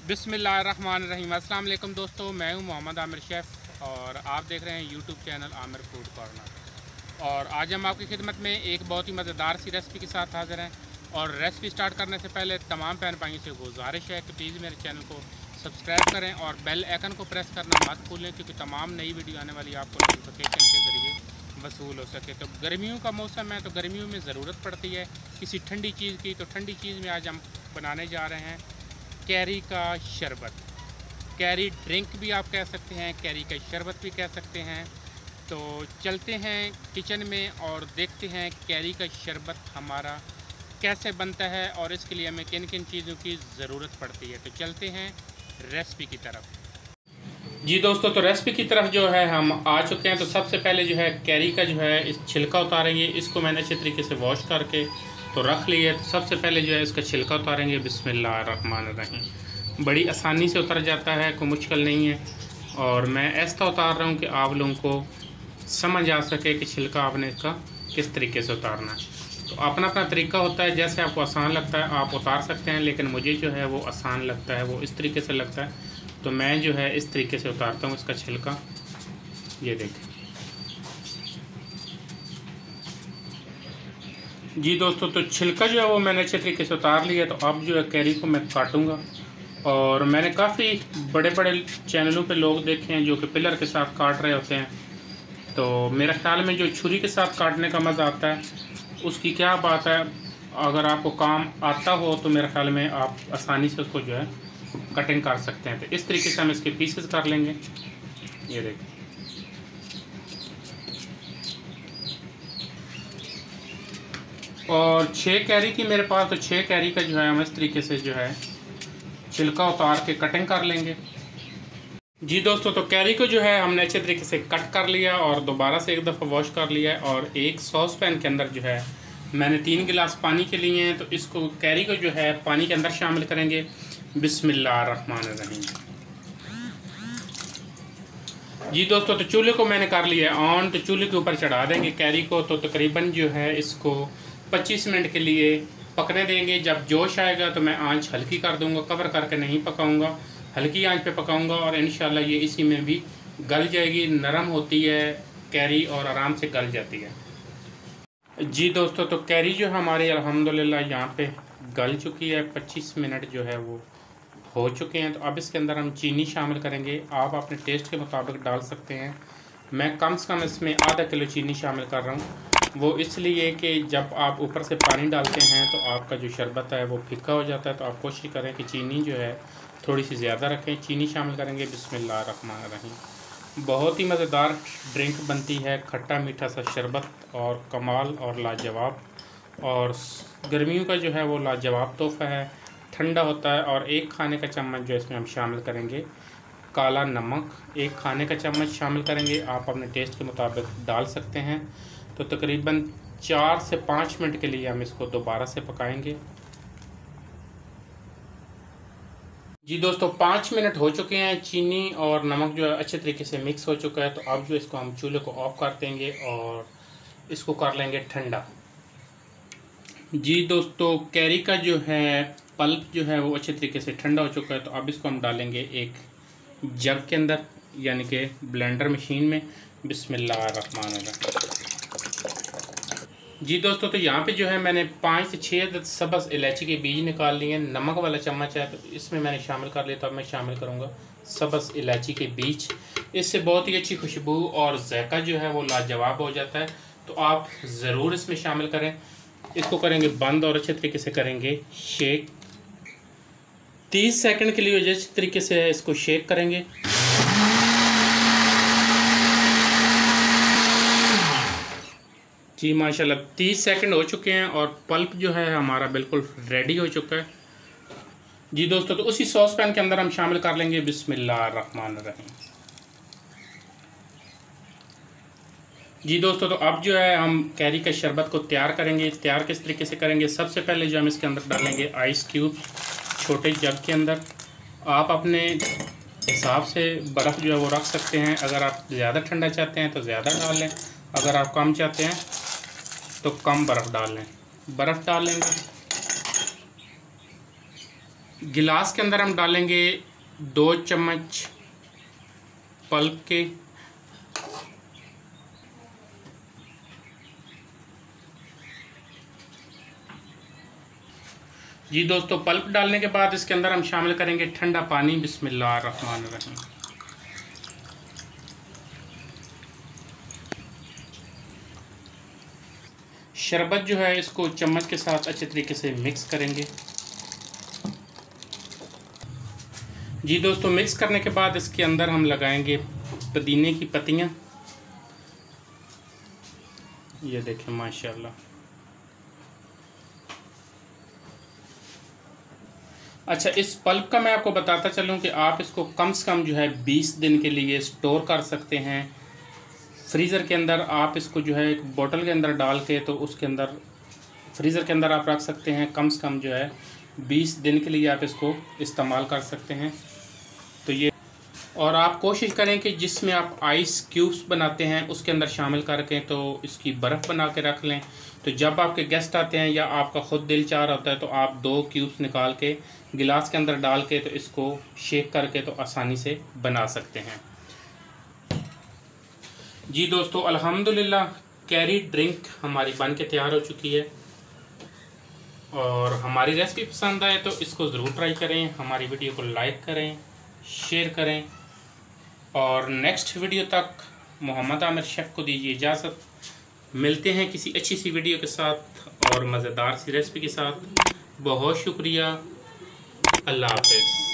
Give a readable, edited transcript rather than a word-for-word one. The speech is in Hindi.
बिस्मिल्लाहिर्रहमानिर्रहीम। अस्सलाम वालेकुम दोस्तों, मैं हूं मोहम्मद आमिर शेफ़ और आप देख रहे हैं YouTube channel Aamir food corner. और आज हम आपकी खिदमत में एक बहुत ही मज़ेदार सी रेसिपी के साथ हाज़िर हैं। और रेसिपी स्टार्ट करने से पहले तमाम बहन भाइयों से गुजारिश है कि प्लीज़ मेरे चैनल को सब्सक्राइब करें और बेल आइकन को प्रेस करना मत भूलें, क्योंकि तमाम नई वीडियो आने वाली आपको नोटिफिकेशन के ज़रिए वसूल हो सके। तो गर्मियों का मौसम है, तो गर्मियों में ज़रूरत पड़ती है किसी ठंडी चीज़ की। तो ठंडी चीज़ में आज हम बनाने जा रहे हैं कैरी का शरबत। कैरी ड्रिंक भी आप कह सकते हैं, कैरी का शरबत भी कह सकते हैं। तो चलते हैं किचन में और देखते हैं कैरी का शरबत हमारा कैसे बनता है और इसके लिए हमें किन किन चीज़ों की ज़रूरत पड़ती है। तो चलते हैं रेसिपी की तरफ। जी दोस्तों, तो रेसिपी की तरफ जो है हम आ चुके हैं। तो सबसे पहले जो है कैरी का जो है इस छिलका उतारेंगे। इसको मैंने अच्छे तरीके से वॉश करके तो रख लिया। तो सबसे पहले जो है इसका छिलका उतारेंगे। बिस्मिल्लाहिर्रहमानिर्रहीम। बड़ी आसानी से उतर जाता है, कोई मुश्किल नहीं है। और मैं ऐसा उतार रहा हूँ कि आप लोगों को समझ आ सके कि छिलका आपने इसका किस तरीके से उतारना है। तो अपना अपना तरीका होता है, जैसे आपको आसान लगता है आप उतार सकते हैं, लेकिन मुझे जो है वो आसान लगता है, वो इस तरीके से लगता है। तो मैं जो है इस तरीके से उतारता हूँ इसका छिलका। ये देखें जी दोस्तों, तो छिलका जो है वो मैंने अच्छे तरीके से उतार लिया। तो अब जो है कैरी को मैं काटूंगा। और मैंने काफ़ी बड़े बड़े चैनलों पे लोग देखे हैं जो कि पिलर के साथ काट रहे होते हैं। तो मेरे ख्याल में जो छुरी के साथ काटने का मज़ा आता है उसकी क्या बात है। अगर आपको काम आता हो तो मेरे ख्याल में आप आसानी से उसको जो है कटिंग कर सकते हैं। तो इस तरीके से हम इसके पीसेस कर लेंगे। ये देखिए, और 6 कैरी की मेरे पास, तो 6 कैरी का जो है हम इस तरीके से जो है छिलका उतार के कटिंग कर लेंगे। जी दोस्तों, तो कैरी को जो है हमने अच्छे तरीके से कट कर लिया और दोबारा से एक दफ़ा वॉश कर लिया है। और एक सॉस पैन के अंदर जो है मैंने 3 गिलास पानी के लिए हैं। तो इसको कैरी को जो है पानी के अंदर शामिल करेंगे। बिस्मिल्लाहिर्रहमानिर्रहीम। जी दोस्तों, तो चूल्हे को मैंने कर लिया ऑन। तो चूल्हे के ऊपर चढ़ा देंगे कैरी को। तो तकरीबन जो है इसको 25 मिनट के लिए पकने देंगे। जब जोश आएगा तो मैं आंच हल्की कर दूंगा, कवर करके नहीं पकाऊंगा, हल्की आंच पे पकाऊंगा। और इंशाल्लाह ये इसी में भी गल जाएगी। नरम होती है कैरी और आराम से गल जाती है। जी दोस्तों, तो कैरी जो हमारी अल्हम्दुलिल्लाह यहाँ पे गल चुकी है। 25 मिनट जो है वो हो चुके हैं। तो अब इसके अंदर हम चीनी शामिल करेंगे। आप अपने टेस्ट के मुताबिक डाल सकते हैं। मैं कम से कम इसमें आधा किलो चीनी शामिल कर रहा हूँ। वो इसलिए कि जब आप ऊपर से पानी डालते हैं तो आपका जो शरबत है वो फीका हो जाता है। तो आप कोशिश करें कि चीनी जो है थोड़ी सी ज़्यादा रखें। चीनी शामिल करेंगे। बिस्मिल्लाहिर्रहमानिर्रहीम। बहुत ही मज़ेदार ड्रिंक बनती है, खट्टा मीठा सा शरबत और कमाल और लाजवाब। और गर्मियों का जो है वो लाजवाब तोहफ़ा है, ठंडा होता है। और एक खाने का चम्मच जो इसमें हम शामिल करेंगे काला नमक, एक खाने का चम्मच शामिल करेंगे। आप अपने टेस्ट के मुताबिक डाल सकते हैं। तो तकरीबन 4 से 5 मिनट के लिए हम इसको दोबारा से पकाएंगे। जी दोस्तों, 5 मिनट हो चुके हैं। चीनी और नमक जो है अच्छे तरीके से मिक्स हो चुका है। तो अब जो इसको हम चूल्हे को ऑफ कर देंगे और इसको कर लेंगे ठंडा। जी दोस्तों, कैरी का जो है पल्प जो है वो अच्छे तरीके से ठंडा हो चुका है। तो अब इसको हम डालेंगे एक जग के अंदर, यानी कि ब्लेंडर मशीन में। बिस्मिल्लाहिर्रहमानिर्रहीम। जी दोस्तों, तो यहाँ पे जो है मैंने 5 से 6 सब्ज़ इलायची के बीज निकाल लिए हैं। नमक वाला चम्मच है तो इसमें मैंने शामिल कर लिया। तो अब मैं शामिल करूँगा सब्ज़ इलायची के बीज। इससे बहुत ही अच्छी खुशबू और जायका जो है वो लाजवाब हो जाता है। तो आप ज़रूर इसमें शामिल करें। इसको करेंगे बंद और अच्छे तरीके से करेंगे शेक। 30 सेकंड के लिए जिस तरीके से इसको शेक करेंगे। जी माशाल्लाह, 30 सेकंड हो चुके हैं और पल्प जो है हमारा बिल्कुल रेडी हो चुका है। जी दोस्तों, तो उसी सॉस पैन के अंदर हम शामिल कर लेंगे। बिस्मिल्लाहिर्रहमानिर्रहीम। जी दोस्तों, तो अब जो है हम कैरी के शरबत को तैयार करेंगे। तैयार किस तरीके से करेंगे, सबसे पहले जो हम इसके अंदर डालेंगे आइस क्यूब छोटे जग के अंदर। आप अपने हिसाब से बर्फ़ जो है वो रख सकते हैं। अगर आप ज़्यादा ठंडा चाहते हैं तो ज़्यादा डाल लें, अगर आप कम चाहते हैं तो कम बर्फ़ डाल लें। बर्फ़ डाल लेंगे। गिलास के अंदर हम डालेंगे 2 चम्मच पल्प के। जी दोस्तों, पल्प डालने के बाद इसके अंदर हम शामिल करेंगे ठंडा पानी। बिस्मिल्लाहिर्रहमानिर्रहीम। शरबत जो है इसको चम्मच के साथ अच्छे तरीके से मिक्स करेंगे। जी दोस्तों, मिक्स करने के बाद इसके अंदर हम लगाएंगे पुदीने की पत्तियां। ये देखें माशाल्लाह। अच्छा, इस पल्प का मैं आपको बताता चलूं कि आप इसको कम से कम जो है 20 दिन के लिए स्टोर कर सकते हैं फ्रीज़र के अंदर। आप इसको जो है एक बोतल के अंदर डाल के तो उसके अंदर फ्रीज़र के अंदर आप रख सकते हैं। कम से कम जो है 20 दिन के लिए आप इसको इस्तेमाल कर सकते हैं। तो ये, और आप कोशिश करें कि जिसमें आप आइस क्यूब्स बनाते हैं उसके अंदर शामिल करके तो इसकी बर्फ़ बना के रख लें। तो जब आपके गेस्ट आते हैं या आपका ख़ुद दिल चाह रहा होता है तो आप 2 क्यूब्स निकाल के गिलास के अंदर डाल के तो इसको शेक करके तो आसानी से बना सकते हैं। जी दोस्तों, अल्हम्दुलिल्लाह कैरी ड्रिंक हमारी बन के तैयार हो चुकी है। और हमारी रेसिपी पसंद आए तो इसको ज़रूर ट्राई करें। हमारी वीडियो को लाइक करें, शेयर करें। और नेक्स्ट वीडियो तक मोहम्मद आमिर शेफ़ को दीजिए इजाज़त। मिलते हैं किसी अच्छी सी वीडियो के साथ और मज़ेदार सी रेसिपी के साथ। बहुत शुक्रिया। अल्लाह हाफ़िज़।